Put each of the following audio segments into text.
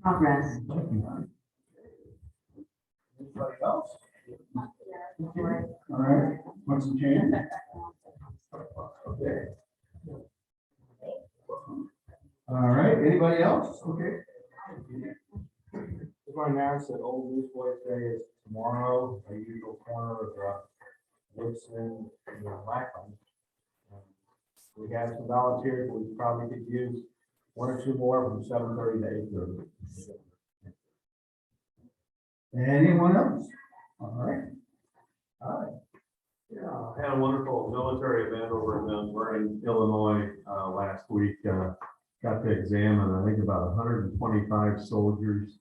I'll rest. Thank you. Anybody else? Okay. All right. Want some change? Okay. All right. Anybody else? Okay. Just want to announce that Old Newsboys Day is tomorrow, our usual corner of Woodson and Lackland. We have some volunteers, we probably could use one or two more from 7:30 to 8:30. Anyone else? All right. All right. Yeah, I had a wonderful military event over in Bray, Illinois, last week. Got to examine, I think, about 125 soldiers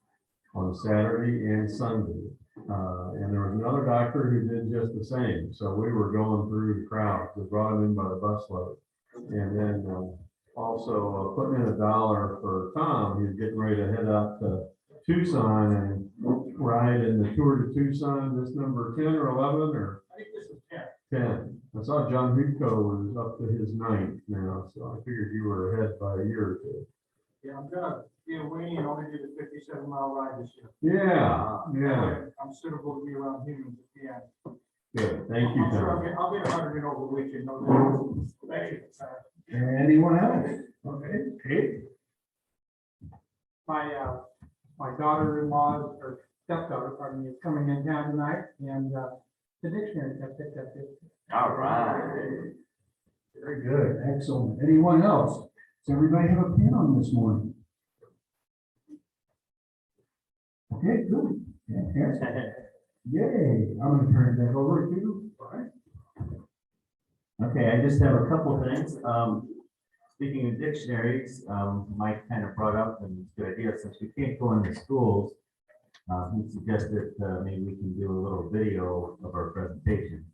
on Saturday and Sunday. And there was another doctor who did just the same. So we were going through the crowd. We brought them in by the busload. And then also putting in $1 for Tom. He's getting ready to head out to Tucson and ride in the Tour to Tucson. This number 10 or 11 or? I think this is 10. 10. I saw John Hutko was up to his 9th now, so I figured you were ahead by a year or two. Yeah, I'm gonna be away and only do the 57-mile ride this year. Yeah. I'm suitable to be around humans at the end. Good. Thank you, I'm sure Tom. I'll get 100 in over the weekend. No doubt. Thank you. Anyone else? Okay. Kate? My daughter-in-law, or stepdaughter, pardon me, is coming in town tonight, and the dictionary got picked up this. All right. Very good. Excellent. Anyone else? Does everybody have a pen on this morning? Okay, good. Yeah. Yay. I'm going to turn it back over to you. All right. Okay, I just have a couple things. Speaking of dictionaries, Mike kind of brought up, and it's a good idea, since we can't go into schools, he suggested maybe we can do a little video of our presentation.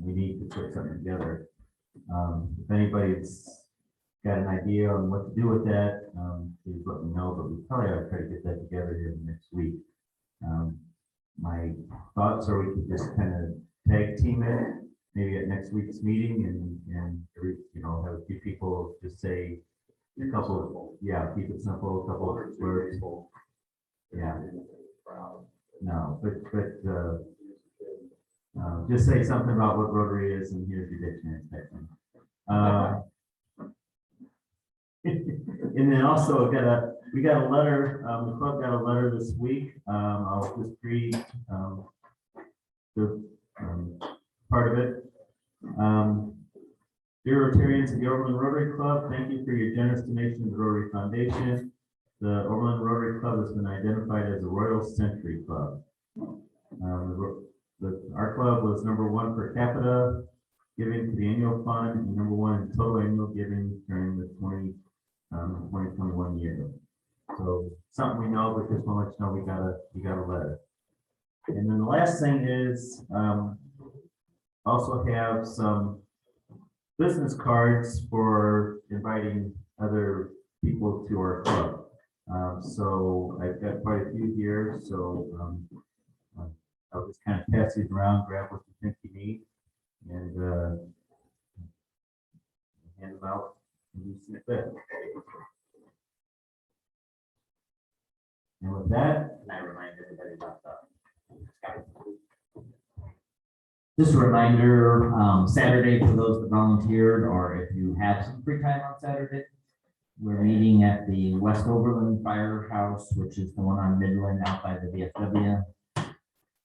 We need to put something together. If anybody's got an idea on what to do with that, please let me know, but we probably ought to try to get that together here next week. My thoughts are we could just kind of tag team it, maybe at next week's meeting, and have a few people just say a couple, keep it simple, a couple of words. Yeah. No, but just say something about what Rotary is, and here's your dictionary section. And then also we got a letter, the club got a letter this week. I'll just read the part of it. Dear Rotarians of the Overland Rotary Club, thank you for your generous donation to the Rotary Foundation. The Overland Rotary Club has been identified as a Royal Century Club. Our club was #1 per capita giving to the annual fund and #1 in total annual giving during the 2021 year. So something we know, but just want to let you know we got a letter. And then the last thing is also have some business cards for inviting other people to our club. So I've got quite a few here. So I'll just kind of pass these around, grab what you think you need, and hand them out. And you see fit. And with that, can I remind everybody about that? Just a reminder, Saturday for those that volunteered, or if you have some free time on Saturday, we're meeting at the West Overland Firehouse, which is the one on Midland out by the VFW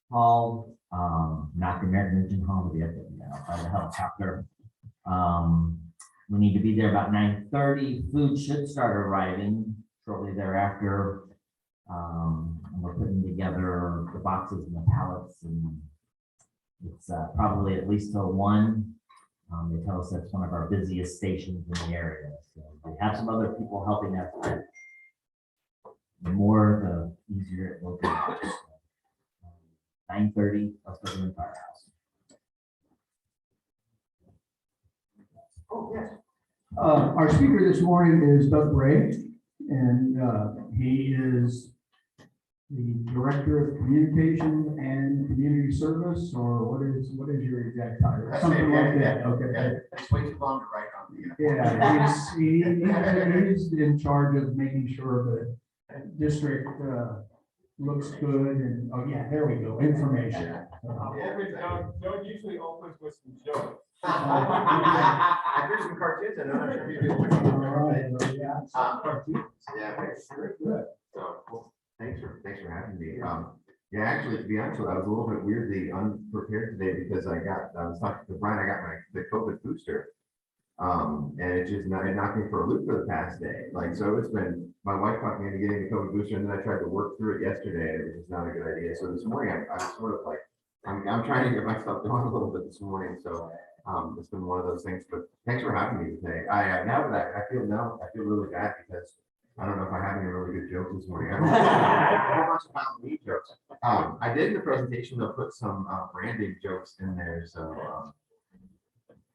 Hall, not the American Legion Hall, but the VFW out by the helicopter. We need to be there about 9:30. Food should start arriving shortly thereafter. And we're putting together the boxes and the pallets, and it's probably at least till 1. They tell us that's one of our busiest stations in the area. So we have some other people helping us. The more, the easier it will be. 9:30, West Overland Firehouse. Oh, yes. Our speaker this morning is Doug Bray, and he is the Director of Communication and Community Service, or what is your exact title? That's Something it, like yeah, that, okay. yeah. It's way too long to write on the. Yeah, he's in charge of making sure the district, looks good and, oh yeah, there we go, information. Don't usually opens with some jokes. I drew some cartoons, and I'm not sure if you do. Yeah, Very good. so, well, thanks for having me. Yeah, actually, to be honest with you, I was a little bit weirdly unprepared today because I was talking to Brian, I got the COVID booster. And it knocked me for a loop for the past day. Like, so it's been, my wife talked me into getting the COVID booster, and then I tried to work through it yesterday, and it was just not a good idea. So this morning, I'm sort of like, I'm trying to get myself going a little bit this morning. So, it's been one of those things, but thanks for having me today. Now that I feel really bad because I don't know if I have any really good jokes this morning. I don't have a bunch of Halloween jokes. I did in the presentation, though, put some branding jokes in there.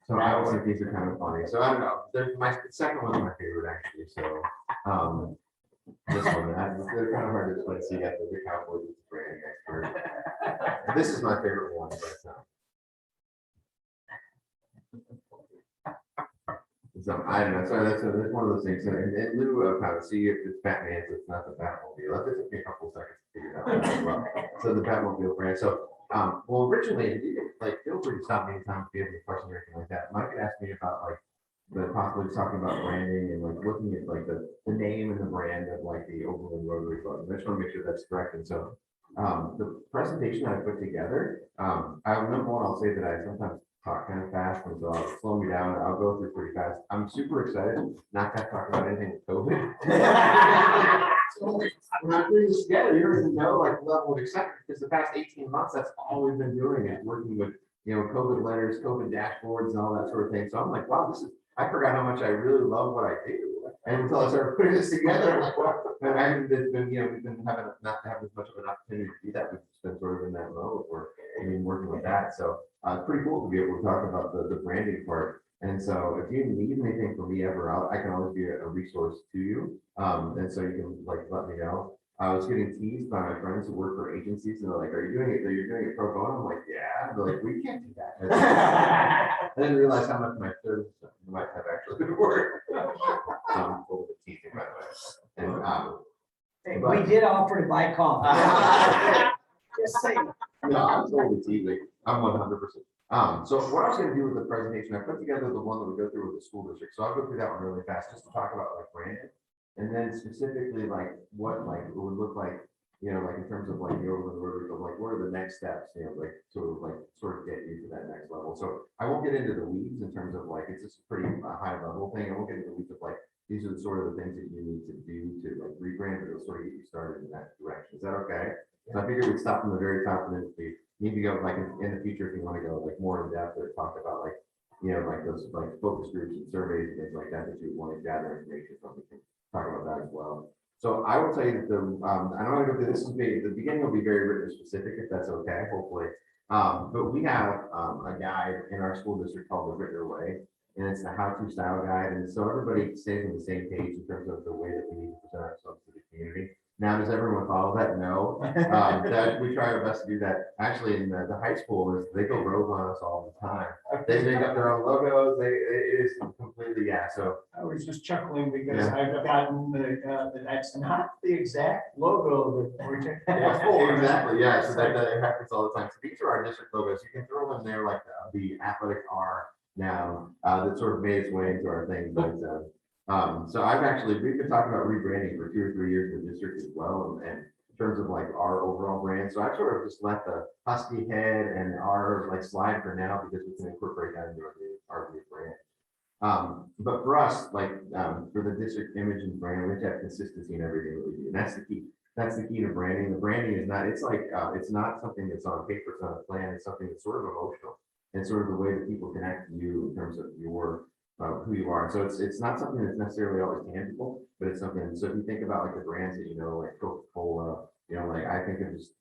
So I always think these are kind of funny. So I don't know. My second one's my favorite actually. So this one, they're kind of hard to explain. So you got the Cowboys with the branding expert. This is my favorite one, but so I don't know. So that's one of those things. So in lieu of kind of see if it's Batman, so it's not the Batmobile. That took me a couple seconds to figure it out as well. So the Batmobile brand. So well, originally, like, feel free to stop me anytime if you have any questions or anything like that. Mike had asked me about like the possibly talking about branding and like looking at like the name and the brand of like the Overland Rotary Club. And I just want to make sure that's correct. And so the presentation I put together, number one, I'll say that I sometimes talk kind of fast, and so I'll slow me down. I'll go through pretty fast. I'm super excited not to talk about anything with COVID. When I'm putting this together, you're going to know like the level of excitement because the past 18 months, that's all we've been doing is working with, COVID letters, COVID dashboards and all that sort of thing. So I'm like, wow, I forgot how much I really love what I do. And until I started putting this together, I'm like, wow. And I haven't been, we've been having not to have as much of an opportunity to do that. We've just been sort of in that mode where we've been working with that. So it's pretty cool to be able to talk about the branding part. And so if you need anything from me ever, I can always be a resource to you. And so you can like let me know. I was getting teased by my friends who work for agencies, and they're like, "Are you doing it? You're doing it pro bono?" I'm like, "Yeah." They're like, "We can't do that." I didn't realize how much my service might have actually been worth. So I'm full of teasing, by the way. And We did offer to buy coffee. Just saying. no, I'm totally teasing. I'm 100%. So what I was going to do with the presentation, I put together the one that we go through with the school district. So I'll go through that one really fast just to talk about like branding. And then specifically like what like it would look like, like in terms of like the Overland Rotary, like what are the next steps, like sort of get you to that next level. So I won't get into the weeds in terms of like, it's just a pretty high level thing. I won't get into the weeds of like, these are the sort of the things that you need to do to like rebrand, but it'll sort of get you started in that direction. Is that okay? So I figured we'd stop from the very top and then we need to go like in the future, if you want to go like more in depth or talk about like, like those like focus groups and surveys and things like that, that you want to gather information from, we can talk about that as well. So I will tell you that I know the beginning will be very written specific, if that's okay, hopefully. But we have a guide in our school district called the Ritter Way, and it's the how-to style guide. And so everybody stays on the same page in terms of the way that we need to present ourselves to the community. Now, does everyone follow that? No. That we try our best to do that. Actually, in the high school, they go rogue on us all the time. They make up their own logos. It is completely, yeah. So I was just chuckling because I've gotten that's not the exact logo that we're taking. yeah, exactly. Yeah. So that happens all the time. So these are our district logos. You can throw in there like the athletic R now that sort of made its way into our thing, but. So we've been talking about rebranding for 2 or 3 years in the district as well, and in terms of like our overall brand. So I sort of just let the Husky head and our like slide for now because we can incorporate that into our new brand. But for us, like for the district image and brand, we have to have consistency in everything that we do. And that's the key. That's the key to branding. The branding is not, it's not something that's on paper, it's not a plan, it's something that's sort of emotional. It's sort of the way that people connect to you in terms of your who you are. So it's not something that's necessarily always tangible, but it's something. So if you think about like the brands that like Coca-Cola, like I think of just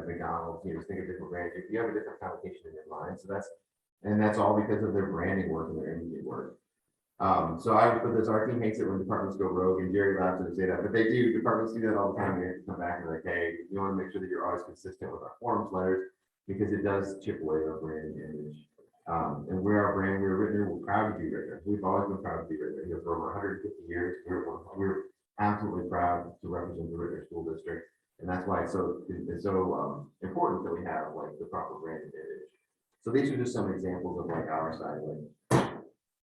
McDonald's, just think of different brands. If you have a different connotation in your mind, so that's all because of their branding work and their imaging work. So I would put this, our team hates it when departments go rogue, and Jerry laughs and say that, but they do, departments do that all the time. They have to come back and like, hey, you want to make sure that you're always consistent with our forms letters, because it does chip away our brand image. And we're our brand, we're Rittner, we're proud to be Rittner. We've always been proud to be Rittner. You know, for over 150 years, we're absolutely proud to represent the Rittner School District. And that's why it's so important that we have like the proper brand image. So these are just some examples of like our side, like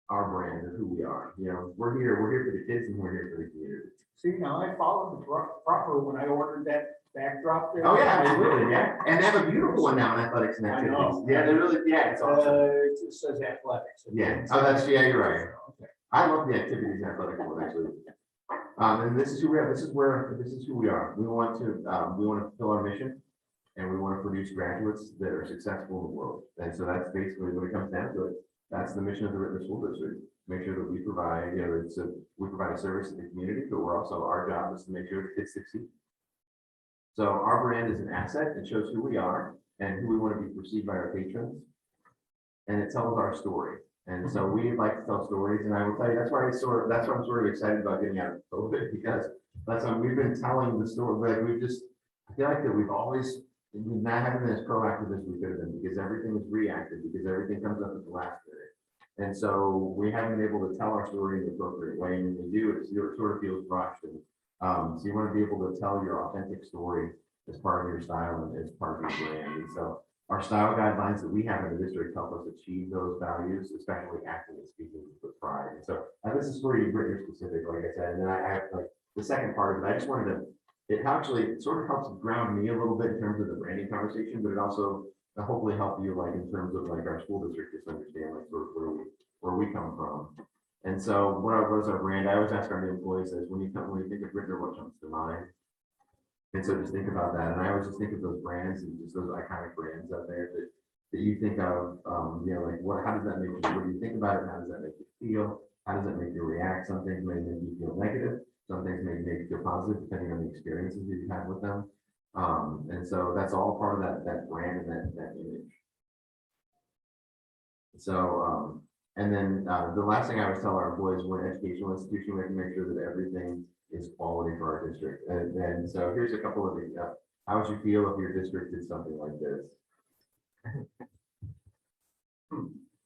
our brand and who we are. You know, we're here for the kids and we're here for the community. See, now I followed the proper when I ordered that backdrop there. Oh, yeah, absolutely, yeah. And they have a beautiful one now in athletics and I activities. know. Yeah, they're really, yeah, it's awesome. It just says athletics. Yeah, oh, that's, yeah, you're right. I love the activities and athletic one, actually. And this is who we are, this is who we are. We want to fulfill our mission, and we want to produce graduates that are successful in the world. And so that's basically when it comes down to it. That's the mission of the Rittner School District. Make sure that we provide, you know, we provide a service to the community, but we're also, our job is to make sure the kids succeed. So our brand is an asset. It shows who we are and who we want to be perceived by our patrons. And it tells our story. And so we like to tell stories. And I will tell you, that's why I'm sort of excited about getting out of COVID, because that's when we've been telling the story. Like I feel like that we've not haven't been as proactive as we could have been, because everything is reactive, because everything comes up at the last minute. And so we haven't been able to tell our story in the appropriate way. And when we do, it sort of feels rushed. And so you want to be able to tell your authentic story as part of your style and as part of your brand. And so our style guidelines that we have in the district help us achieve those values, especially acting and speaking with pride. And so this is for you, Rittner specific, like I said. And then I have like the second part of it. I just wanted to, it actually sort of helps ground me a little bit in terms of the branding conversation, but it also hopefully help you like in terms of like our school district, just understand like where we come from. And so what is our brand? I always ask our new employees is when you think of Rittner, what comes to mind? And so just think about that. And I always just think of those brands and just those iconic brands out there that you think of, you know, like how does that make you, what do you think about it? How does that make you feel? How does that make you react? Some things may make you feel negative. Some things may make you feel positive, depending on the experiences that you have with them. And so that's all part of that brand and that image. So, and then the last thing I always tell our employees, we're an educational institution, we have to make sure that everything is quality for our district. And so here's a couple of things. How would you feel if your district did something like this?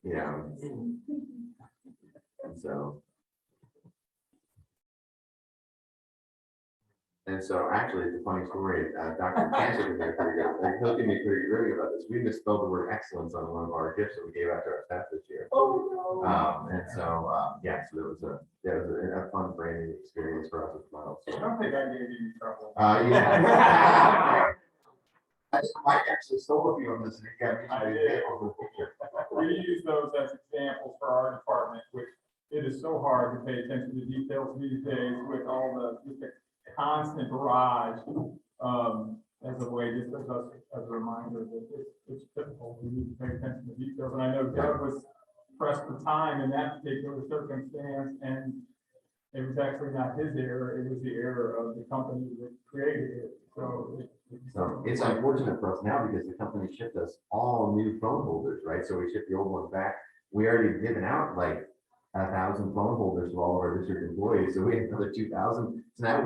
Yeah. And so actually, it's a funny story. Dr. Cancer can be pretty good. Like, he'll give me pretty good about this. We misspelled the word excellence on one of our gifts that we gave out to our staff this year. Oh, no. And so, yeah, so it was a fun branding experience for us as well. I So, don't think I gave you trouble. yeah. I actually stole a few of this. And you got me I some did. examples of the picture. We use those as examples for our department, which it is so hard to pay attention to details these days with all the constant barrage. As a way, just as a reminder that it's difficult. We need to pay attention to details. And I know Doug was pressed for time in that particular circumstance, and it was actually not his error. It was the error of the company that created it. So it's unfortunate for us now because the company shipped us all new phone holders, right? So we shipped the old ones back. We already given out like 1,000 phone holders to all of our district employees. So we have another 2,000. So now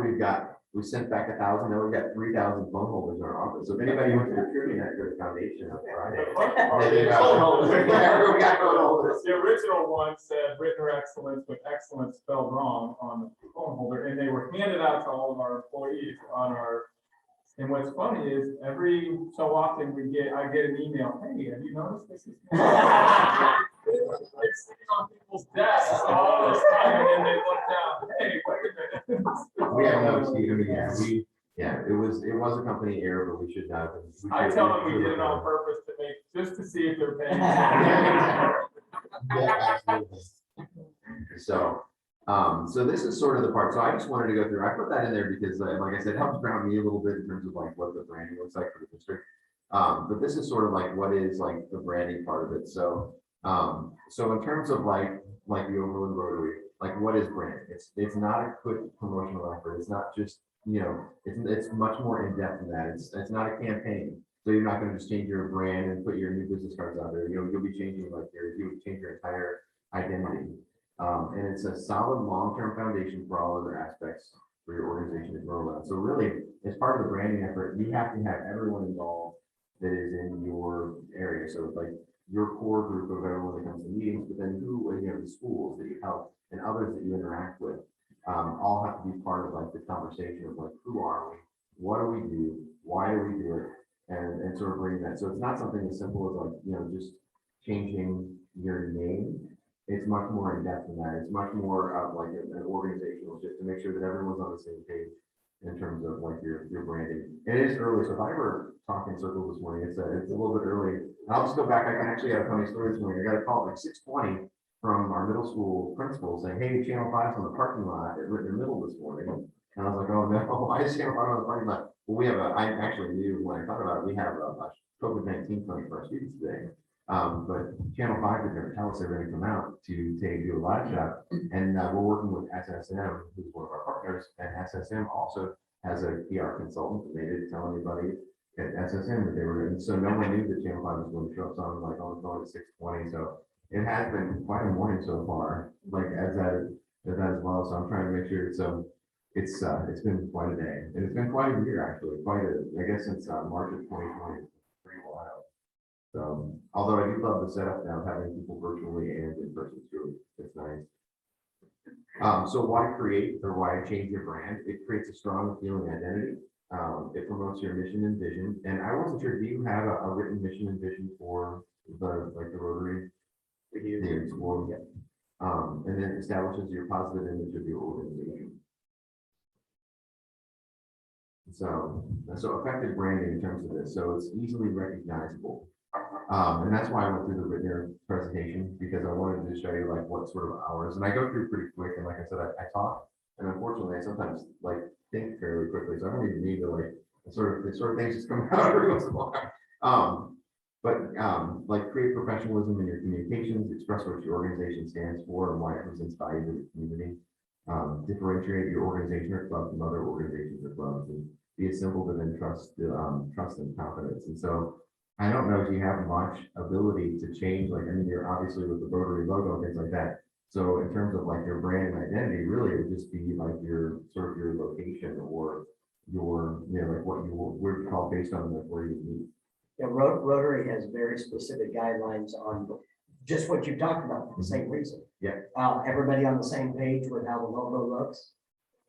we sent back 1,000. Now we've got 3,000 phone holders in our office. So if anybody wants to recruit that good foundation on Friday, everyone got phone holders. the original one said Rittner excellence with excellence spelled wrong on the phone holder, and they were handed out to all of our employees on our. And what's funny is every so often I get an email, hey, have you noticed this? It's sitting on people's desks all this time, and then they look down, hey, wait a minute. We have no excuse. It was a company error, but we should not. I tell them we did it on purpose just to see if they're paying. Yeah, absolutely. So this is sort of the part. So I just wanted to go through. I put that in there because, like I said, it helps ground me a little bit in terms of like what the branding looks like for the district. But this is sort of like what is like the branding part of it. So in terms of like the Overland Rotary, like what is brand? It's not a quick promotional effort. It's not just, you know, it's much more in depth than that. It's not a campaign. So you're not going to just change your brand and put your new business cards out there. You'll be changing you'll change your entire identity. And it's a solid long-term foundation for all other aspects for your organization to grow around. So really, as part of the branding effort, you have to have everyone involved that is in your area. So like your core group of everyone that comes to meetings, but then who, you know, the schools that you help and others that you interact with, all have to be part of like the conversation of like, who are we? What do we do? Why do we do it? And sort of bring that. So it's not something as simple as like, you know, just changing your name. It's much more in depth than that. It's much more of like an organizational, just to make sure that everyone's on the same page in terms of like your branding. And it is early, so if I were talking circles this morning, it's a little bit early. I'll just go back. I can actually have a funny story this morning. I got a call at like 6:20 from our middle school principal saying, "Hey, Channel 5's on the parking lot at Ritter Middle this morning." And I was like, "Oh no, why is Channel 5 on the parking lot?" Well, we have I actually knew when I thought about it, we have a COVID-19 clinic for our students today. But Channel 5 did never tell us they were going to come out to do a live shot. And we're working with SSM, who's one of our partners, and SSM also has a PR consultant, and they didn't tell anybody at SSM that they were in. So no one knew that Channel 5 was going to show up. So I'm like on the phone at 6:20. So it has been quite a morning so far, like as that as well. So I'm trying to make sure it's been quite a day, and it's been quite a year actually. I guess since March of 2020, pretty wild. So, although I do love the setup now, having people virtually and in person too, it's nice. So why create or why change your brand? It creates a strong feeling identity. It promotes your mission and vision. And I wasn't sure, do you have a written mission and vision for the Rotary? The school? Yeah. And then establishes your positive image of your organization. So effective branding in terms of this. So it's easily recognizable. And that's why I went through the written presentation, because I wanted to show you like what sort of hours, and I go through pretty quick. And like I said, I talk, and unfortunately I sometimes like think fairly quickly. So I don't even need to like the sort of things just come out every once in a while. Like create professionalism in your communications, express what your organization stands for and why it presents value to the community. Differentiate your organization or club from other organizations or clubs, and be a symbol that then trust and confidence. And so I don't know if you have much ability to change, like, I mean, you're obviously with the Rotary logo and things like that. So in terms of like your brand and identity, really it would just be like your sort of your location or your, you know, like what you would call based on like where you meet. Yeah, Rotary has very specific guidelines on just what you've talked about, for the same reason. Yeah. Everybody on the same page with how the logo looks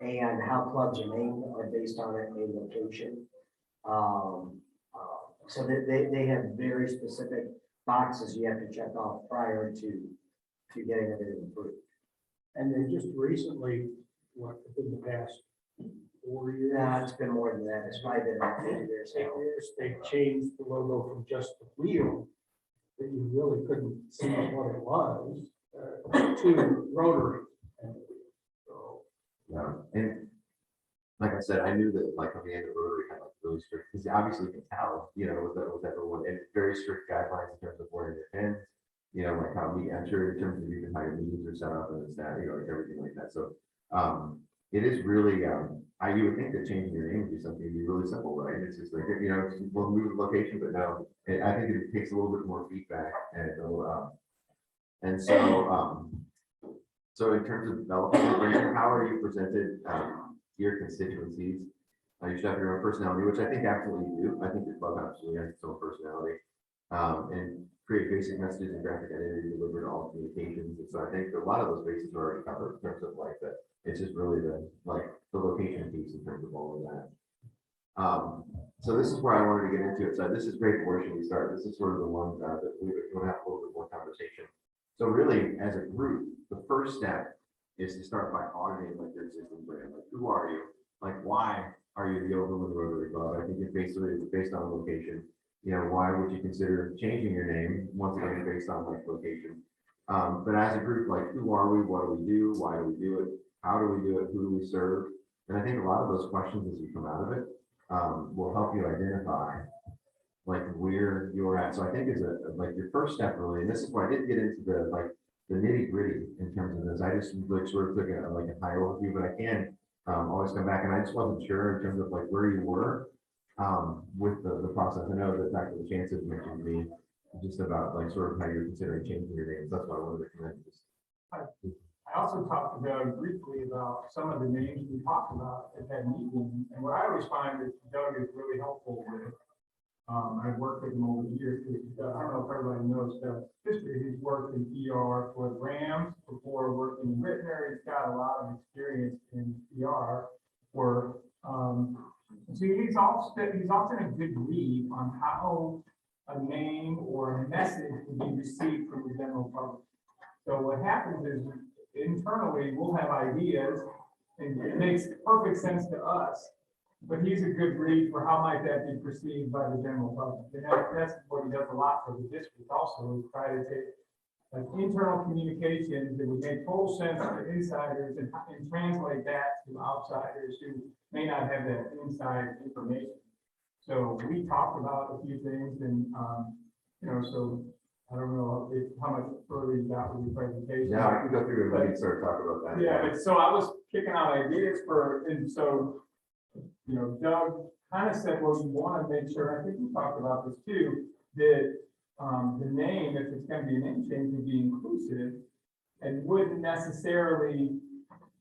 and how clubs are named are based on a location. So they have very specific boxes you have to check off prior to getting it approved. And then just recently, what, in the past 4 years? Nah, it's been more than that. It's probably been about 10 years. 8 years, they changed the logo from just the wheel, that you really couldn't see what it was, to Rotary. So, Yeah, and like I said, I knew that like on the end of Rotary had like really strict, because you obviously can tell, you know, with everyone, and very strict guidelines in terms of wearing your pins, you know, like how we enter in terms of even how your meetings are set up and it's that, you know, like everything like that. So it is really, you would think that changing your name would be something be really simple, right? It's just like, you know, we'll move the location, but no, I think it takes a little bit more feedback and so in terms of developing the brand, how are you presented to your constituencies? You should have your own personality, which I think absolutely you do. I think your club absolutely has its own personality. And create basic messages and graphic identity delivered to all communications. And so I think a lot of those bases are already covered in terms of like that. It's just really the location piece in terms of all of that. So this is where I wanted to get into it. So this is great. Where should we start? This is sort of the one that we would have a little bit more conversation. So really, as a group, the first step is to start by auditing like your existing brand. Like, who are you? Like, why are you the Overland Rotary Club? I think it's based on location. You know, why would you consider changing your name? Once again, based on like location. But as a group, like, who are we? What do we do? Why do we do it? How do we do it? Who do we serve? And I think a lot of those questions as you come out of it will help you identify like where you're at. So I think is like your first step really, and this is why I didn't get into the nitty gritty in terms of this. I just like sort of took a high overview, but I can always come back, and I just wasn't sure in terms of like where you were with the process. I know that Dr. Chances mentioned to me just about like sort of how you're considering changing your name. That's why I wanted to come in. I also talked to Doug briefly about some of the names we talked about at that meeting, and what I always find is Doug is really helpful with. I've worked with him over the years, I don't know if everybody knows Doug's history, he's worked in PR for the Rams before working in Whitmer, he's got a lot of experience in PR work. So he's often a good read on how a name or a message can be received from the general public. So what happens is internally, we'll have ideas and it makes perfect sense to us, but he's a good read for how might that be perceived by the general public. And that's what he does a lot for the district also, is try to take like internal communications that would make total sense to insiders and translate that to outsiders who may not have that inside information. So we talked about a few things and, so I don't know how much further you got with your presentation. Yeah, I can go through and we can start talking about that. Yeah, but so I was kicking out ideas and so, Doug kind of said, well, you want to make sure, I think we talked about this too, that the name, if it's going to be a name change, would be inclusive and wouldn't necessarily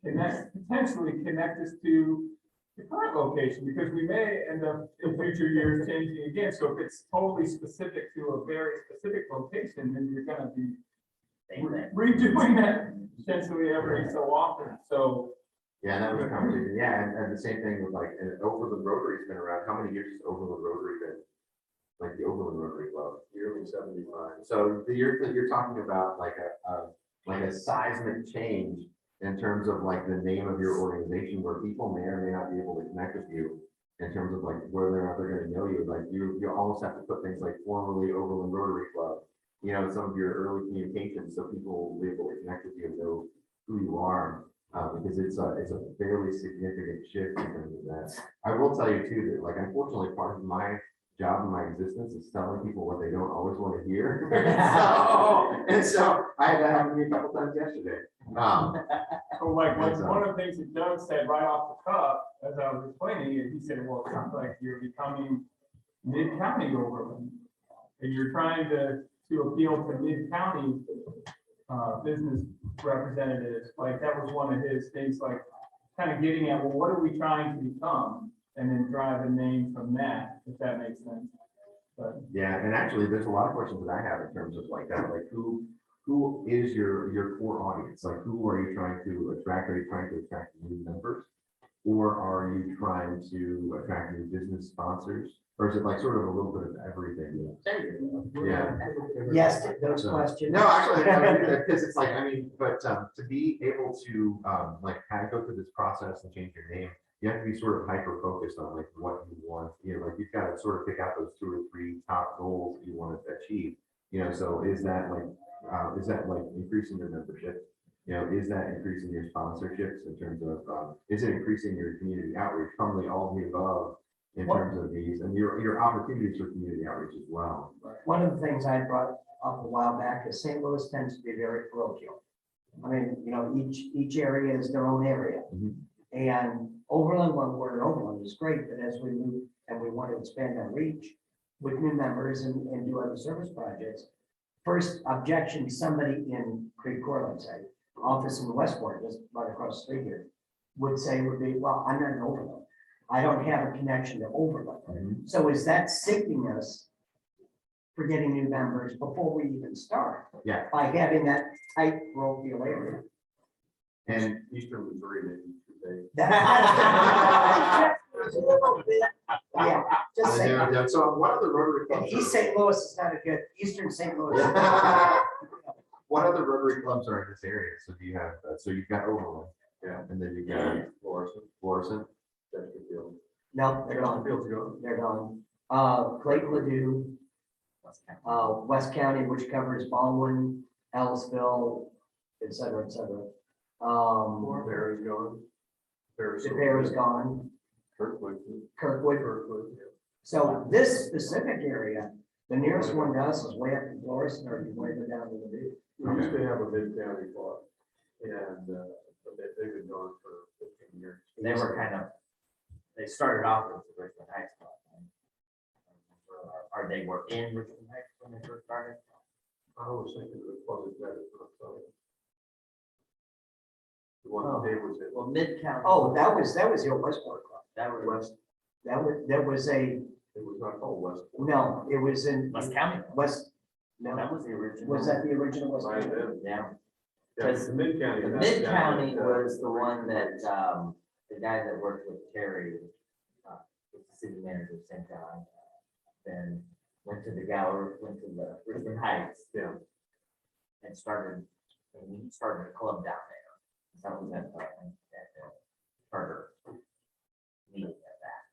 potentially connect us to the current location, because we may end up in future years changing again. So if it's totally specific to a very specific location, then you're going to be redoing that essentially every so often. So Yeah, that was a conversation. Yeah, and the same thing with like, and Overland Rotary's been around. How many years has Overland Rotary been? Like the Overland Rotary Club? Yearly 75. So you're talking about like a seismic change in terms of like the name of your organization, where people may or may not be able to connect with you in terms of like whether or not they're going to know you. Like you almost have to put things like formerly Overland Rotary Club, some of your early communications, so people will be able to connect with you and know who you are. Because it's a fairly significant shift in terms of that. I will tell you too that, like, unfortunately, part of my job and my existence is telling people what they don't always want to hear. so I had that happen to me a couple times yesterday. So like one of the things that Doug said right off the cuff, as I was explaining it, he said, well, it sounds like you're becoming mid-county Overland. And you're trying to appeal to mid-county business representatives. Like that was one of his things, like kind of getting at, well, what are we trying to become? And then drive a name from that, if that makes sense. But yeah, and actually there's a lot of questions that I have in terms of like that, like who is your core audience? Like who are you trying to attract? Are you trying to attract new members? Or are you trying to attract new business sponsors? Or is it like sort of a little bit of everything? Yeah. Yes, to those questions. No, actually, because it's like, but to be able to like kind of go through this process and change your name, you have to be sort of hyper focused on like what you want. Like you've got to sort of pick out those 2 or 3 top goals you want to achieve. So is that like increasing your membership? Is that increasing your sponsorships in terms of is it increasing your community outreach? Probably all of the above in terms of these and your opportunities for community outreach as well. One of the things I brought up a while back is St. Louis tends to be very parochial. Each area is their own area. Mhm. And Overland, when we're in Overland is great, but as we move and we want to expand our reach with new members and do other service projects, first objection somebody in Creek Court, let's say, office in Westport, just right across the street here, would be, well, I'm not in Overland. I don't have a connection to Overland. Mhm. So is that sickening us for getting new members before we even start? Yeah. By having that tight parochial area. And Eastern Missouri, maybe. Yeah, just say, so what other Rotary and clubs? East St. Louis is not a good, Eastern St. Louis. What other Rotary clubs are in this area? So do you have? So you've got Overland, Yeah. and then you've got Florissant. No, they're gone. They're gone. Clayton Ladue, West County, which covers Baldwin, Ellisville, et cetera, et cetera. Barry's gone. Bear's gone. Kirkwood. Kirkwood. So this specific area, the nearest one to us is way up in Florissant, or you way down to the beach. We used to have a mid-county club, and but they've been going for 15 years. They were they started off with the Richmond Heights Club. Or they were in Richmond Heights when they first started. I was thinking it was probably better for The one that Dave was in. Well, Mid-County. Oh, that was the old Westport Club. That was That was a, It was not called West. no, it was in West County. West, no, That was the original. was that the original West? Might have County? been. Yeah. Yeah, the Mid-County. The that's Mid-County down at, was the one that, the guy that worked with Terry, was the city manager at the same time. Then went to the gallery, went to the Richmond Heights. Yeah. And started a club down there. That was at Carter. Meeting at that.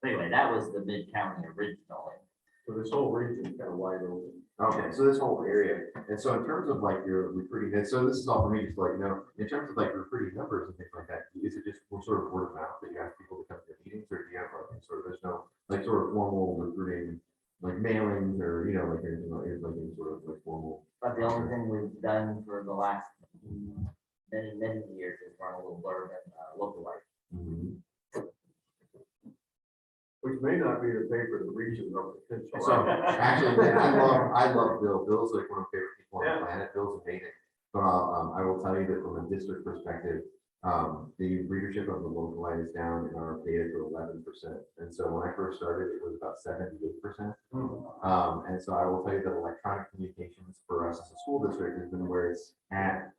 Anyway, that was the Mid-County originally. So this whole region is kind of wide open. Okay, so this whole area, and so in terms of like your recruiting, and so this is all for me, just like, you know, in terms of like recruiting numbers and things like that, is it just sort of word of mouth that you ask people to come to meetings, or do you have like sort of, there's no, like sort of formal recruiting, like mailings, or, you know, like anything like any sort of like formal? But the only thing we've done for the last many years is run a little blurb and local life. Mhm. Which may not be the paper the region of potential. So actually, I love Bill. Bill's like one of my favorite people on Yeah. the planet. Bill's amazing. But I will tell you that from a district perspective, the readership of the local light is down in our data to 11%. And so when I first started, it was about 78%. And so I will tell you that electronic communications for us as a school district has been where it's at,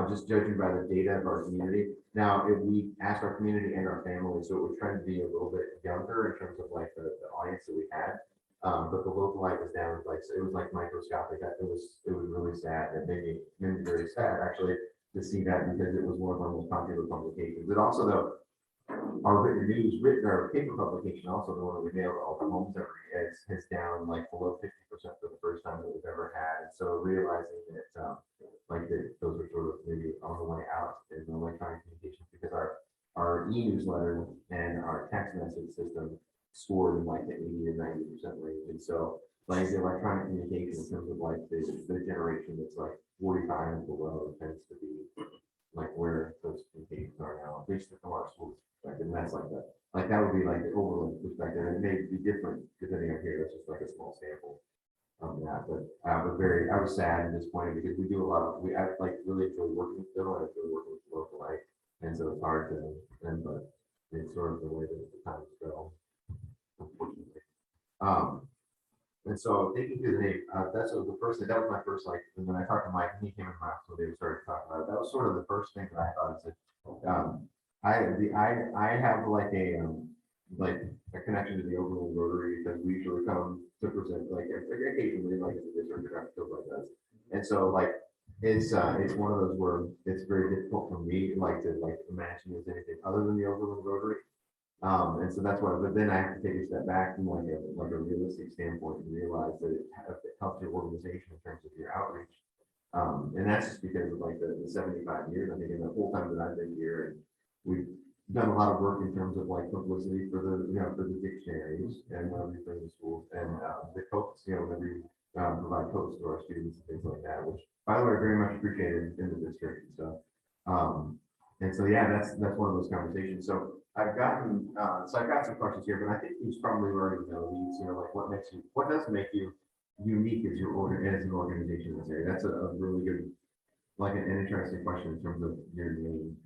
just judging by the data of our community. Now, if we asked our community and our family, so it would try to be a little bit younger in terms of like the audience that we had. But the local light was down, like, so it was like microscopic. It was really sad. It made me very sad actually to see that, because it was one of our most popular publications. It also, though, our written news, our paper publication, also the one that we mailed to all the homes every is down like below 50% for the first time that we've ever had. And so realizing that like that those are sort of maybe on the way out in the electronic communications, because our e-newsletter and our text message system scored in like the 80 to 90% range. And so like the electronic communication in terms of like the generation that's like 45 and below tends to be like where those communications are now, at least from our schools. And that's like that. Like that would be like the Overland perspective, and it may be different depending on here. That's just like a small sample of that. But I was sad and disappointed, because we do a lot of, I like really enjoy working with Bill, and I enjoy working with local light. And so it's hard to, but it's sort of the way that the times go, unfortunately. And so thinking through the name, that was my first, like, and when I talked to Mike, and he came in my house, so they started talking about it. That was sort of the first thing that I thought is that, I have like a connection to the Overland Rotary, because we usually come to present like occasionally like in the district or stuff like that. And so like it's one of those where it's very difficult for me like to like imagine there's anything other than the Overland Rotary. And so that's why, but then I have to take a step back from like a realistic standpoint and realize that it helps your organization in terms of your outreach. And that's just because of like the 75 years, I think, in the whole time that I've been here, and we've done a lot of work in terms of like publicity for the, for the dictionaries and when we bring the schools, and the coats, when we provide coats to our students and things like that, which by the way, very much appreciated in the district and stuff. And so, yeah, that's one of those conversations. So I've got some questions here, but I think these probably already know these, like what does make you unique as as an organization in this area? That's a really good, like an interesting question in terms of your name.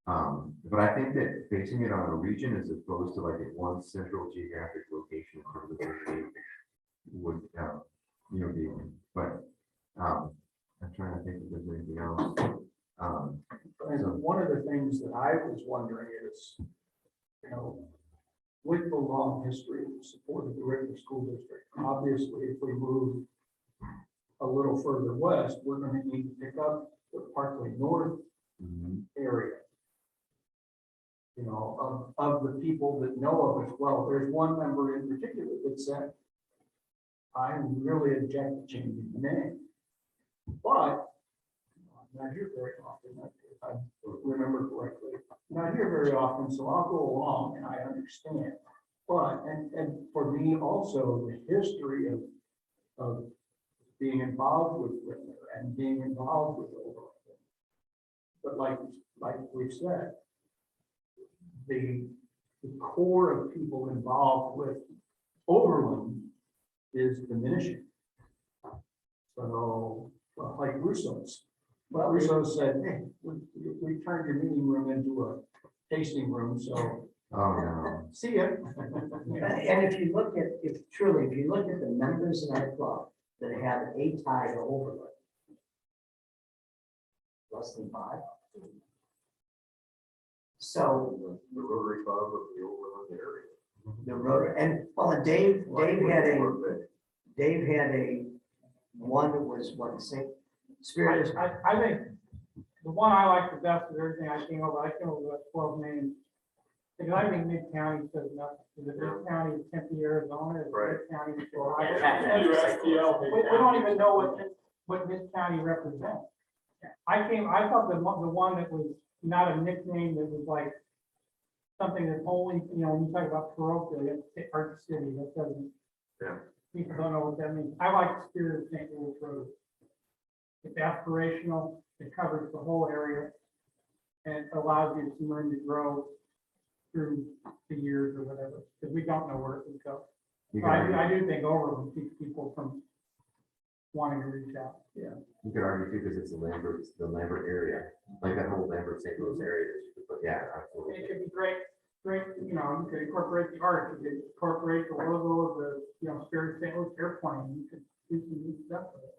But I think that basing it on a region as opposed to like a one central geographic location in terms of where your name would, be, but I'm trying to think if there's anything else. And one of the things that I was wondering is, with the long history of support of the Rotary School District, obviously, if we move a little further west, we're going to need to pick up the Parkway North area. Of the people that know of us well. There's one member in particular that said, I really object to changing the name. But I'm not here very often, if I remember correctly. I'm not here very often, so I'll go along and I understand. But, and for me also, the history of being involved with Whitmer and being involved with Overland. But like we've said, the core of people involved with Overland is diminishing. So, like Russo's, Well, Russo said, hey, we turned your meeting room into a tasting room, so Oh, no. see ya. and if you look at, if you look at the members in our club that have a tie to Overland, less than 5. So The Rotary Club of the Overland area. the road, and, well, and Dave had a one that was what, Spirit is. I think the one I like the best of everything I came over with 12 names. Because I think Mid-County says nothing. Because Mid-County is Tempe, Arizona, is Mid-County is Florida. USTL. We don't even know what Mid-County represents. I thought the one that was not a nickname, that was like something that only, when you talk about parochial, you have to say Arch City, that doesn't. Yeah. People don't know what that means. I like the spirit of St. Louis Road. It's aspirational, it covers the whole area, and it allows you some room to grow through the years or whatever, because we don't know where it would go. You So could I argue, do think Overland keeps people from wanting to reach out. you could argue too, because it's the Lambert area, like that whole Lambert St. Louis area, that you could put, yeah, It absolutely. could be great, you could incorporate the art, you could incorporate the logo of the, Spirit of St. Louis airplane, you could do some neat stuff with it.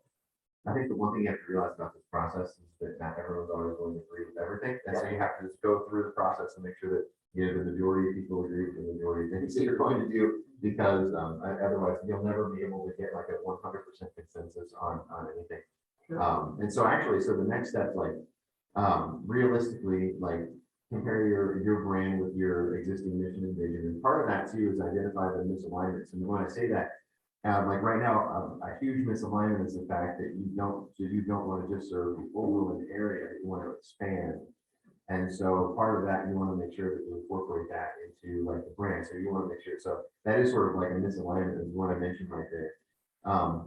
I think the one thing you have to realize about this process is that not everyone's always going to agree with everything. And so you have to just go through the process and make sure that, the majority of people agree with the majority of things that you're going to do, because otherwise you'll never be able to get like a 100% consensus on anything. Sure. And so actually, so the next step, like, realistically, like, compare your brand with your existing mission and vision. And part of that too is identify the misalignments. And when I say that, like right now, a huge misalignment is the fact that you don't want to just serve the Overland area, you want to expand. And so part of that, you want to make sure that you incorporate that into like the brand. So you want to make sure, so that is sort of like a misalignment is what I mentioned right there.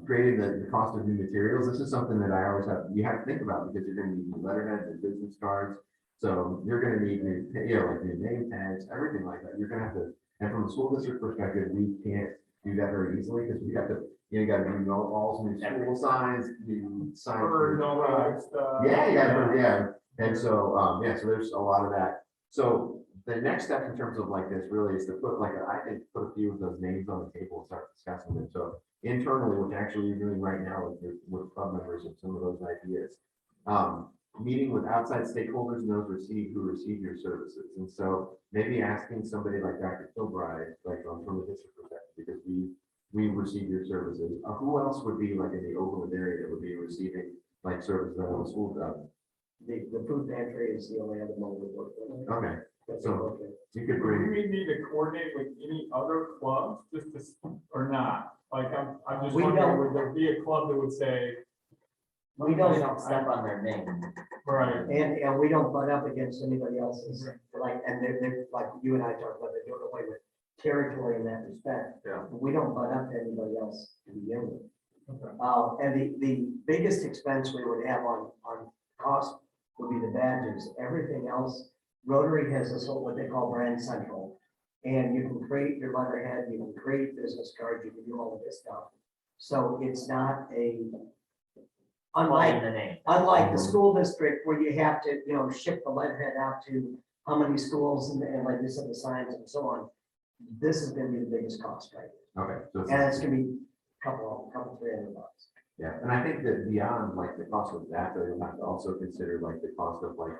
Creating the cost of new materials. This is something that I always you have to think about, because you're going to need new letterheads and business cards. So you're going to need new, like new name tags, everything like that. You're going to have to, and from a school district perspective, we can't do that very easily, because we have to, you got to do all new school signs, new signs. Bird and all that stuff. Yeah. And so, so there's a lot of that. So the next step in terms of like this really is to put put a few of those names on the table and start discussing them. So internally, which actually you're doing right now with club members and some of those ideas. Meeting with outside stakeholders and those who receive your services. And so maybe asking somebody like Dr. Kilbride, like from the district perspective, because we receive your services. Who else would be like in the Overland area that would be receiving like services that the school does? The food pantry is the only other one we work with. Okay, That's so okay. you could Do bring, we need to coordinate with any other clubs or not? Like, I'm just We wondering, don't. would there be a club that would say, We We don't, don't step on their name. right, and we don't butt up against anybody else's, like, and they're, like you and I talked about, they're doing away with territory in that respect. Yeah. We don't butt up to anybody else to begin with. Okay. And the biggest expense we would have on cost would be the badges. Everything else, Rotary has this whole, what they call brand central. And you can create your letterhead, you can create business cards, you can do all of this stuff. So it's not Calling the name. unlike the school district where you have to, ship the letterhead out to how many schools and like you said, the signs and so on. This is gonna be the biggest cost, right? okay. So And it's gonna be a couple $300. yeah, and I think that beyond like the cost of that, though, you'll have to also consider like the cost of like,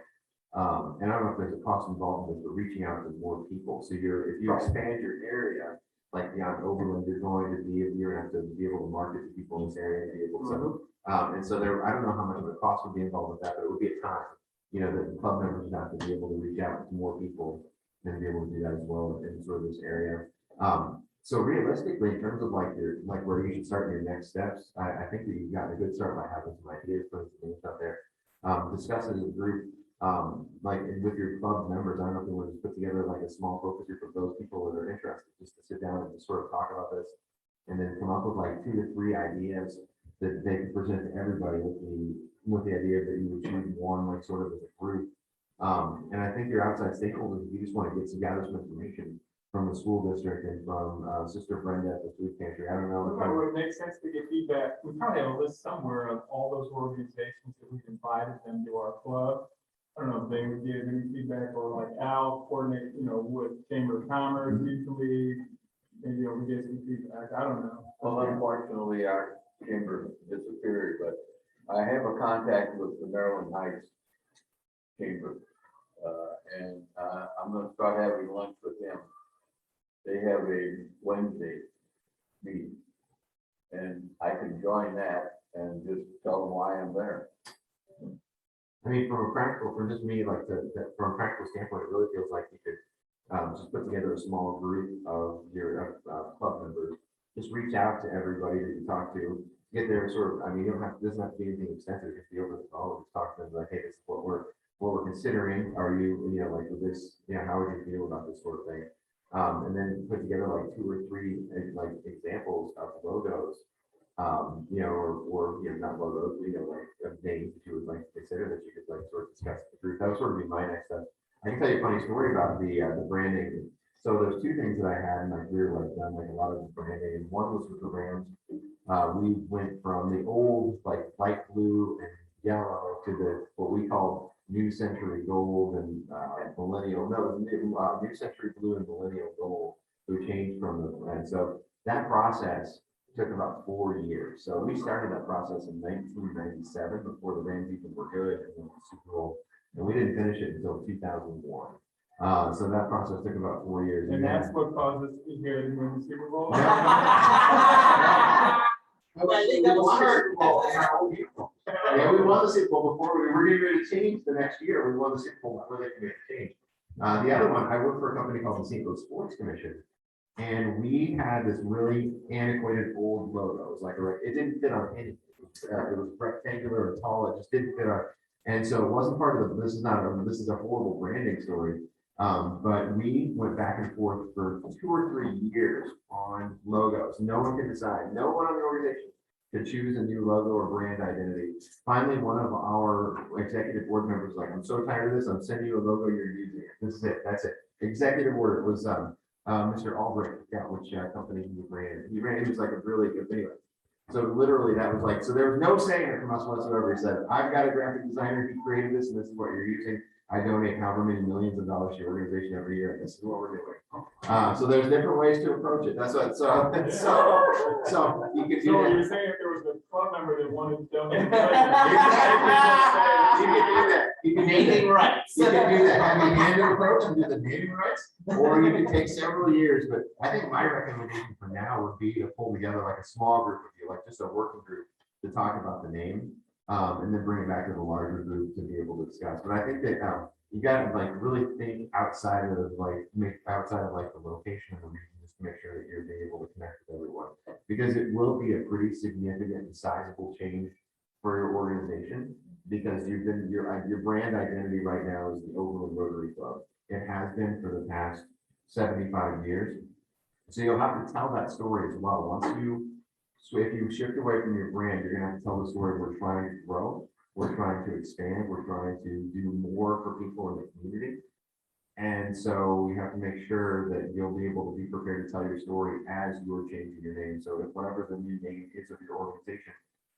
and I don't know if there's a cost involved with, but reaching out to more people. So if you Right. expand your area, like beyond Overland, you're going to have to be able to market to people in this area and be able to. And so I don't know how much of a cost would be involved with that, but it would be a time, that the club members would have to be able to reach out to more people and be able to do that as well in sort of this area. So realistically, in terms of like where you should start your next steps, I think that you've gotten a good start by having some ideas, putting some things out there. Discuss as a group, like with your club members. I don't know if you want to put together like a small focus group of those people that are interested, just to sit down and just sort of talk about this, and then come up with like 2 to 3 ideas that they can present to everybody with the idea that you would choose one, like sort of as a group. And I think your outside stakeholders, if you just want to gather some information from the school district and from Sister Brenda at the food pantry. I don't know. It would make sense to get feedback. We probably have a list somewhere of all those organizations that we've invited them to our club. I don't know if they would give any feedback, or like Al coordinate, with Chamber of Commerce, usually, maybe we get some feedback. I don't know. Well, unfortunately, our chamber disappeared, but I have a contact with the Maryland Heights Chamber. And I'm gonna start having lunch with them. They have a Wednesday meeting. And I can join that and just tell them why I'm there. I mean, from just me, like from a practical standpoint, it really feels like you could just put together a small group of your club members. Just reach out to everybody that you talk to, get there sort of, I mean, you don't have, doesn't have to be anything extensive, just be over the phone, just talk to them like, hey, this is what we're considering. Are you, like with this, how would you feel about this sort of thing? And then put together like 2 or 3 like examples of logos, or not logos, like names that you would like to consider that you could like sort of discuss with the group. That would sort of be my next step. I can tell you a funny story about the branding. So there's 2 things that I had in my career, like done like a lot of the branding, and one was with the Rams. We went from the old like light blue and yellow to the what we call New Century Gold and Millennial. No, New Century Blue and Millennial Gold. We changed from the, and so that process took about 4 years. So we started that process in 1997 before the Rams even were good and won the Super Bowl, and we didn't finish it until 2001. So that process took about 4 years. And that's what caused us to hear and win the Super Bowl. Yeah, we won the Super Bowl before we were getting ready to change the next year. We won the Super Bowl before they could make a change. The other one, I worked for a company called the St. Louis Sports Commission, and we had this really antiquated old logo. It was like it didn't fit on anything. It was rectangular and tall. It just didn't fit on. And so it wasn't part of the. This is a horrible branding story. But we went back and forth for 2 or 3 years on logos. No one could decide. No one on the organization could choose a new logo or brand identity. Finally, one of our executive board members was like, I'm so tired of this. I'm sending you a logo. You're using it. This is it. That's it. Executive order. It was Mr. Albrecht, which company he ran. He was like a really good anyway. So literally that was like, so there was no saying it from us whatsoever. He said, I've got a graphic designer. He created this and this is what you're using. I donate however many millions of dollars to your organization every year, and this is what we're doing. So there's different ways to approach it. That's what. So you could do So that. you're saying if there was a club member that wanted to donate, You can do that. You can Naming rights. You can do that. Have a handed approach and do the naming rights, or you can take several years. But I think my recommendation for now would be to pull together like a small group of you, like just a working group, to talk about the name. And then bring it back to the larger group to be able to discuss. But I think that you got to like really think outside of the location of the region, just to make sure that you're being able to connect with everyone, because it will be a pretty significant and sizable change for your organization, because your brand identity right now is the Overland Rotary Club. It has been for the past 75 years. So you'll have to tell that story as well. So if you shift away from your brand, you're gonna have to tell the story. We're trying to grow, we're trying to expand, we're trying to do more for people in the community. And so you have to make sure that you'll be able to be prepared to tell your story as you're changing your name. So if whatever the new name is of your organization,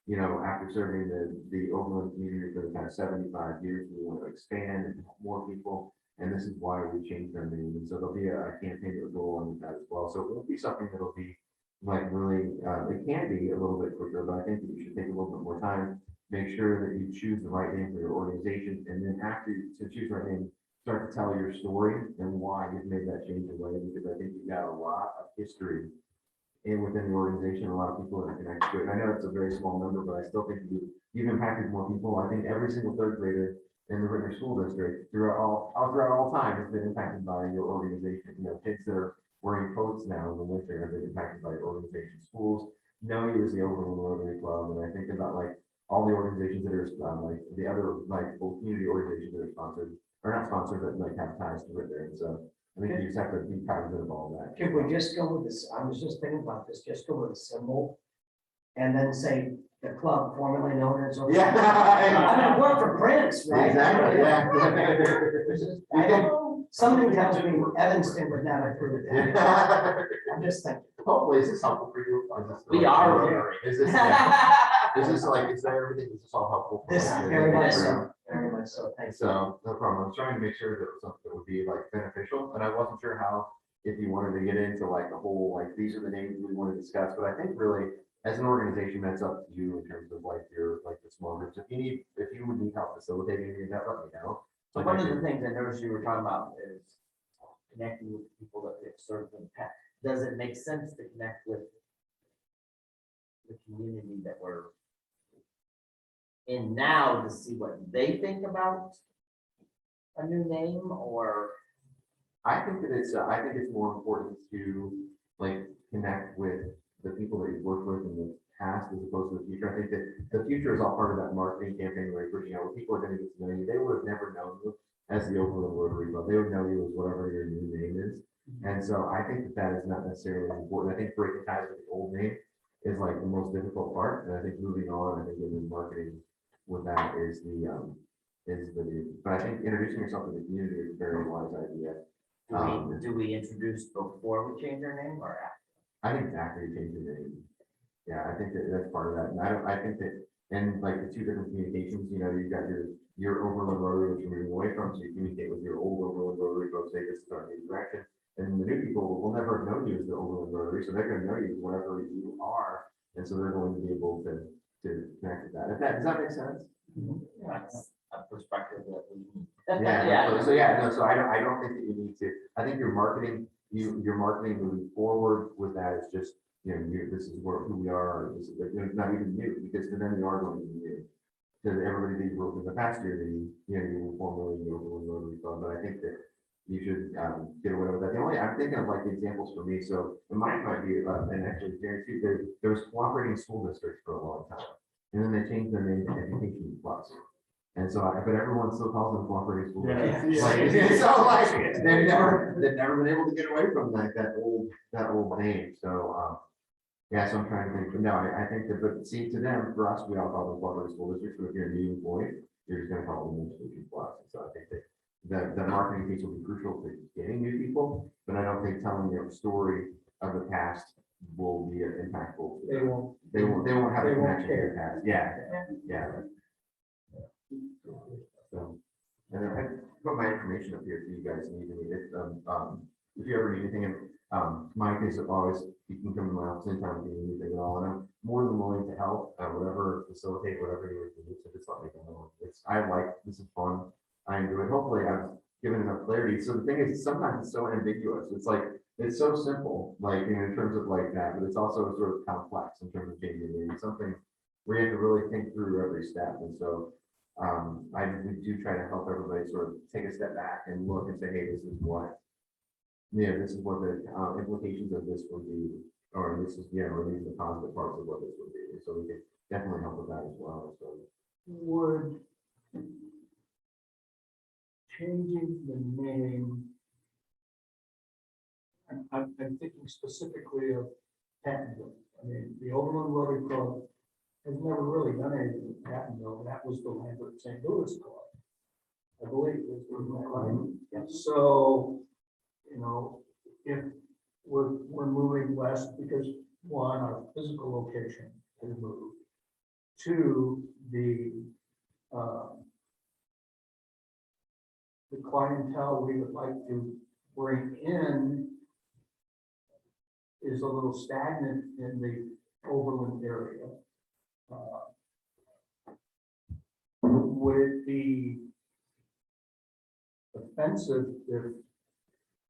after serving the Overland community for the past 75 years, we want to expand and help more people. And this is why we changed our name. And so there'll be a campaign that will go on that as well. So it won't be something that'll be like really, it can be a little bit quicker, but I think that you should take a little bit more time, make sure that you choose the right name for your organization, and then after you choose the right name, start to tell your story and why you've made that change away, because I think you've got a lot of history within the organization, a lot of people that are connected to it. And I know it's a very small number, but I still think you've impacted more people. I think every single 3rd grader in the Rotary School District throughout all time has been impacted by your organization. Kids that are wearing coats now in the winter have been impacted by organization. Schools know you as the Overland Rotary Club, and I think about like all the organizations that are like the other like community organizations that are sponsored or not sponsored, but like have ties to it there. And so I think you just have to be cognizant of all that. Can we just go with this? I was just thinking about this, just go with a symbol and then say the club formerly known as. Yeah. I mean, work for Prince, right? Exactly. Yeah. I don't know. something tells me Evanston would not approve of that. Yeah. I'm just thinking. Hopefully, is this helpful for you? Or is this We like- are Rotary. Is this, yeah, is this like, is that everything, is this all helpful? for This you? is very much so, very much so, thanks. So, no problem, I'm trying to make sure that it was something that would be like beneficial, and I wasn't sure how, if you wanted to get into like the whole, like, these are the names we want to discuss, but I think really, as an organization, that's up to you in terms of like your, like the small groups, if you would need help facilitating any of that, let me know. So one of the things I noticed you were talking about is connecting with people that have served in the past. Does it make sense to connect with the community that we're in now to see what they think about a new name, or? I think it's more important to like connect with the people that you've worked with in the past as opposed to the future. I think that the future is all part of that marketing campaign where you're, where people are going to get to know you. They would have never known you as the Overland Rotary Club. They would know you as whatever your new name is. And so I think that is not necessarily important. I think breaking ties with the old name is like the most difficult part. And I think moving on, I think in marketing with that is the but I think introducing yourself to the community is a very wise idea. Do we introduce before we change our name or after? I think after you change your name. Yeah, I think that's part of that. And I think that, and like the two different communications, you've got your Overland Rotary, which you're moving away from, so you communicate with your old Overland Rotary folks, say this is our new direction. And the new people will never have known you as the Overland Rotary, so they're going to know you as whatever you are. And so they're going to be able to connect with that. Does that make sense? That's a perspective that we. Yeah. So I don't think that you need to, I think your marketing moving forward with that is just, this is who we are, this is, not even new, because to them you are going to be new. To everybody that you worked with in the past year, you will formally the Overland Rotary Club, but I think that you should get away with that. I'm thinking of like the examples for me, so mine might be, and actually guarantee there was cooperating school districts for a long time, and then they changed their name to Education Plus. And so, but everyone still calls them cooperating school districts. They've never been able to get away from that old name. So, so I'm trying to think, but no, I think that, but see, to them, for us, we all call them cooperating school districts, but if you're a new employee, you're just gonna call them Education Plus. And so I think that the marketing piece will be crucial to getting new people, but I don't think telling your story of the past will be impactful. They won't. They won't have a They won't connection to your care. past. Yeah. So, and then I put my information up here for you guys need if you ever need anything, Mike is always, you can come to my office anytime if you need anything at all, and I'm more than willing to help, facilitate whatever you need, so just let me know. This is fun, I enjoy it, hopefully I've given enough clarity. So the thing is, sometimes it's so ambiguous, it's so simple, like, in terms of like that, but it's also sort of complex in terms of changing maybe something where you have to really think through every step, and so we do try to help everybody sort of take a step back and look and say, hey, this is what the implications of this would be, or this is, or these are the positive parts of what this would be. So we can definitely help with that as well. So Would changing the name, I'm thinking specifically of Pattonville. I mean, the Overland Rotary Club has never really done anything in Pattonville. That was the Lambert St. Louis Club, I believe. So, if we're moving west because one, our physical location has moved. Two, the clientele we would like to bring in is a little stagnant in the Overland area. Would it be offensive if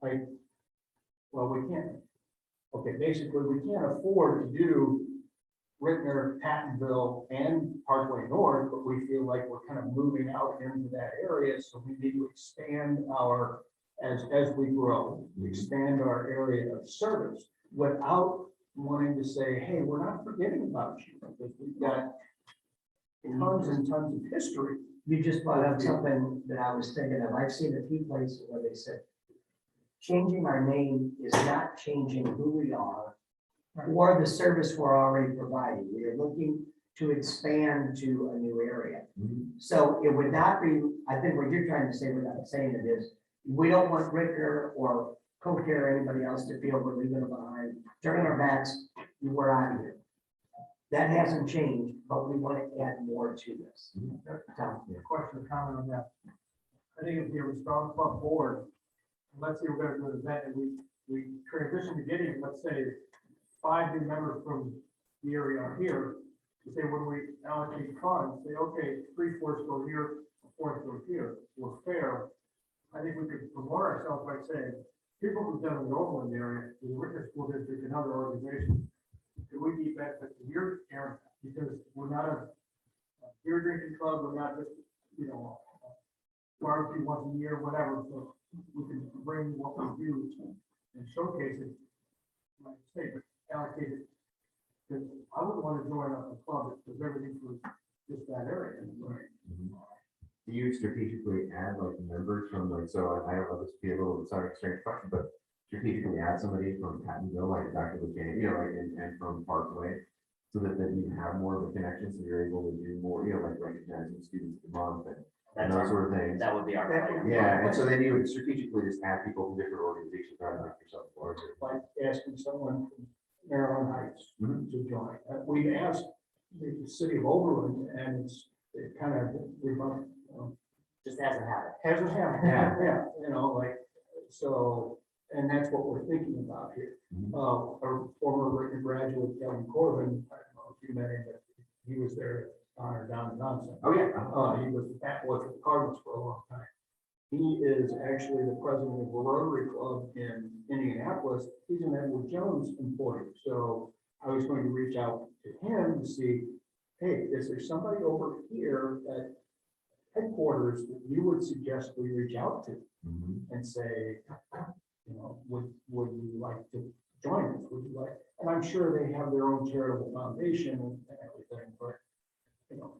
we can't, basically we can't afford to do Rittner, Pattonville, and Parkway North, but we feel like we're kind of moving out into that area, so we need to expand as we grow, expand our area of service without wanting to say, hey, we're not forgetting about you, because we've got tons and tons of history. You just brought up something that I was thinking of. I've seen a few places where they said, changing our name is not changing who we are or the service we're already providing. We are looking to expand to a new area. So it would not be, I think what you're trying to say without saying it is, We don't want Ricker or co-care or anybody else to feel we're leaving them behind, turning our backs, we're out of here. That hasn't changed, but we want to add more to this. Tom? Question or comment on that? I think if you're a strong club board, let's say we're gonna do an event and we transition to getting, let's say, 5 new members from the area are here. To say when we allocate funds, say, okay, 3/4 go here, 1/4 go here, we're fair. I think we could promote ourselves by saying, here's what we've done in the Overland area, the Ricker School District and other organizations. Could we be benefit to your area? Because we're not a beer drinking club, we're not just, barbecue once a year, whatever, so we can bring what we do and showcase it. Like I say, but allocate it. Because I wouldn't want to join a club that does everything for just that area. Do you strategically add like members from like, so I don't know, this would be a little, sorry, strange question, but strategically add somebody from Pattonville, like Dr. Buchanan, like, and from Parkway, so that then you have more of a connection, so you're able to do more, like recognizing students of the month and those sort of things. That would be our plan. Yeah, and so then you would strategically just add people from different organizations, rather than make yourself larger. Like asking someone from Maryland Heights to join. We've asked the city of Overland, and it kind of, Just hasn't happened. hasn't happened. Yeah, like, so, and that's what we're thinking about here. Our former Ricker graduate, Kevin Corbin, I don't know if you met him, but he was there on down in Johnson. Oh, yeah. He was with the Cardinals for a long time. He is actually the president of the Rotary Club in Indianapolis. He's an Edward Jones employee. So I was going to reach out to him to see, hey, is there somebody over here at headquarters that you would suggest we reach out to and say, would you like to join us? Would you like? And I'm sure they have their own charitable foundation and everything, but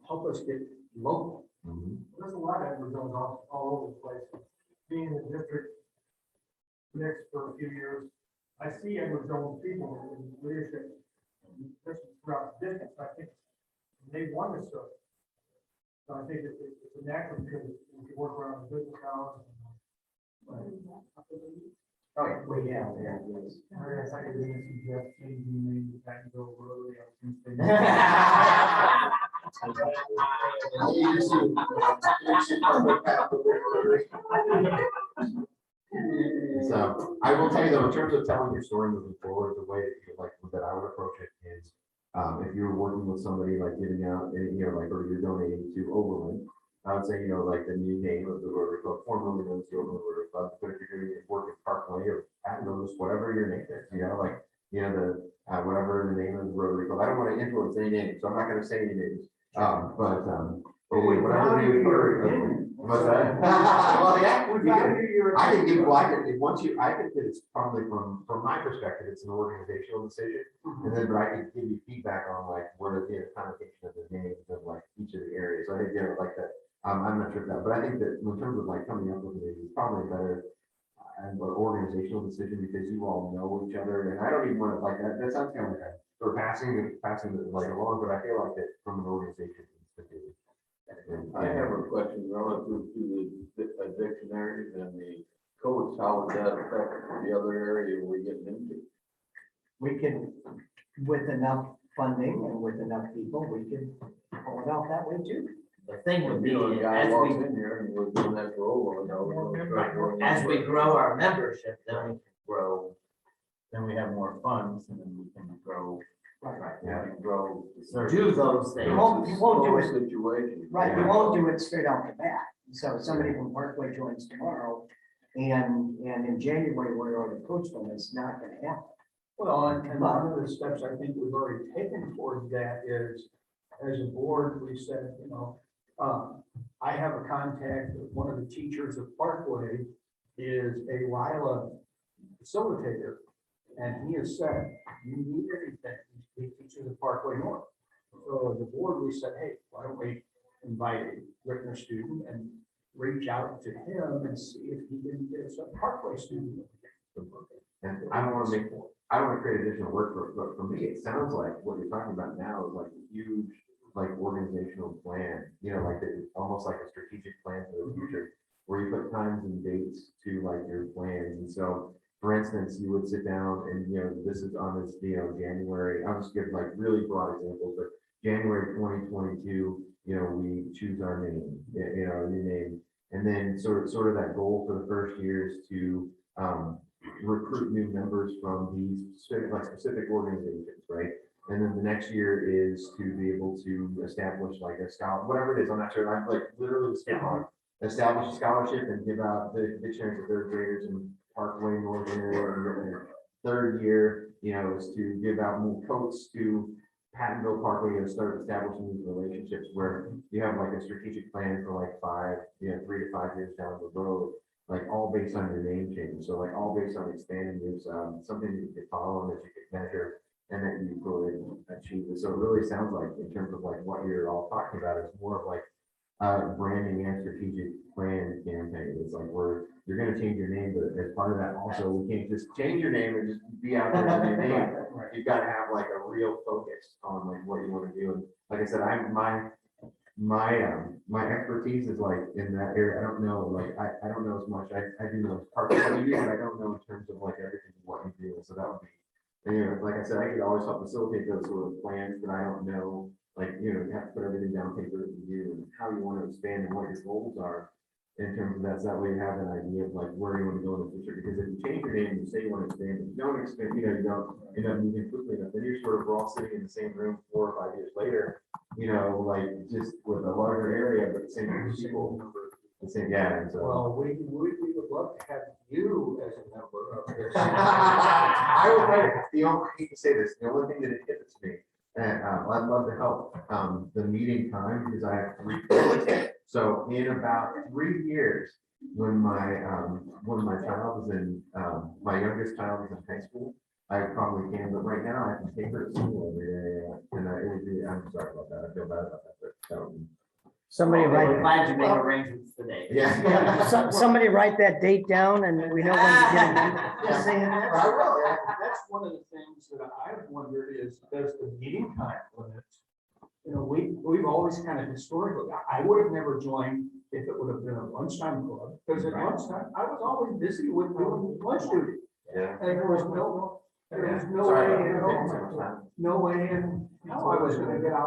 help us get local. There's a lot of Edward Jones all over the place. Being in the district next for a few years, I see Edward Jones people in leadership, especially throughout the district. I think they want to serve. So I think it's a natural because we can work around the business hours. Oh, yeah. Well, yeah, yes. I could suggest changing the name to Pattonville Rotary. So I will tell you though, in terms of telling your story moving forward, the way that you like that I would approach it is, if you're working with somebody like giving out, like, or you're donating to Overland, I would say, like the new name of the Rotary Club, formerly known as the Overland Rotary Club, but if you're doing work at Parkway or Pattonville, whatever your name is, like, whatever the name of the Rotary Club. I don't want to influence any names, so I'm not going to say any names. Whatever name what's that? Well, yeah, I can give, I think that it's probably from my perspective, it's an organizational decision. And then, but I can give you feedback on like what is the connotation of the names of like each of the areas. So I think, like that, I'm not sure of that, but I think that in terms of like coming up with it, it's probably better and an organizational decision because you all know each other. And I don't even want to like that. That sounds kind of like we're passing it like along, but I feel like that from an organization. I have a question relative to the dictionaries and the codes. How would that affect the other area we're getting into? We can, with enough funding and with enough people, we can pull it off that way too. The thing would be, A guy as walks we, in here and we're doing that for over. as we grow our membership, then we can grow, then we have more funds and then we can grow. Right. Yeah. We can grow. Do those things. You won't do it. Situation. Right, you won't do it straight off the bat. So if somebody from Parkway joins tomorrow and in January, we're already coached them, it's not gonna happen. Well, and one of the steps I think we've already taken towards that is, as a board, we said, I have a contact, one of the teachers of Parkway is a RILA facilitator. And he has said, you need anything, he teaches at Parkway North. So as a board, we said, hey, why don't we invite a Ricker student and reach out to him and see if he can get us a Parkway student. And I don't want to create additional work but for me, it sounds like what you're talking about now is like a huge, like organizational plan, like it's almost like a strategic plan for the future. where you put times and dates to like your plans. And so, for instance, you would sit down and, this is on this, January, I'll just give like really broad examples, but January 2022, we choose our name, a new name. And then sort of that goal for the first year is to recruit new members from these specific organizations, right? And then the next year is to be able to establish like a scholar, whatever it is, I'm not sure, I'm like literally establish a scholarship and give out the dictionary to third graders in Parkway, North area. Third year, is to give out more coats to Pattonville Parkway, and start establishing these relationships where you have like a strategic plan for like 3 to 5 years down the road, like all based on your name change. So like all based on expanding this, something that you could follow and that you could measure and that you could achieve. So it really sounds like in terms of like what you're all talking about, it's more of like branding and strategic plan campaign. It's like you're going to change your name, but as part of that also, we can't just change your name and just be out there with your name. You've got to have like a real focus on like what you want to do. And like I said, my expertise is like in that area. I don't know, like I don't know as much. I do know parts of what you do, but I don't know in terms of like everything of what you do. So that would be, like I said, I could always help facilitate those sort of plans, but I don't know, like, you have to put everything down paper that you do and how you want to expand and what your goals are in terms of that. So that way you have an idea of like where you want to go in the future. Because if you change your name and you say you want to expand, if you don't expand, you don't end up moving quickly enough, then you're sort of all sitting in the same room 4 or 5 years later, like just with a larger area, but the same group of people. The same, yeah. And so. Well, we would love to have you as a member of this. I will tell you, I hate to say this, the only thing that it hits me, and I'd love to help the meeting time because I have 3 kids. So in about 3 years, when my child is in my youngest child is in high school, I probably can, but right now I can take her to school every day, and it would be. I'm sorry about that. I feel bad about that, but that would be. Somebody We're write, glad you made arrangements today. Yeah. somebody write that date down and we know when to get it. Yeah. See, and I will, yeah. that's one of the things that I've wondered is, does the meeting time limits? We've always kind of historically, I would have never joined if it would have been a lunchtime club, because at lunchtime, I was always busy with doing lunch duty. Yeah. And there was no Sorry way, about that. no way in how I was gonna get out.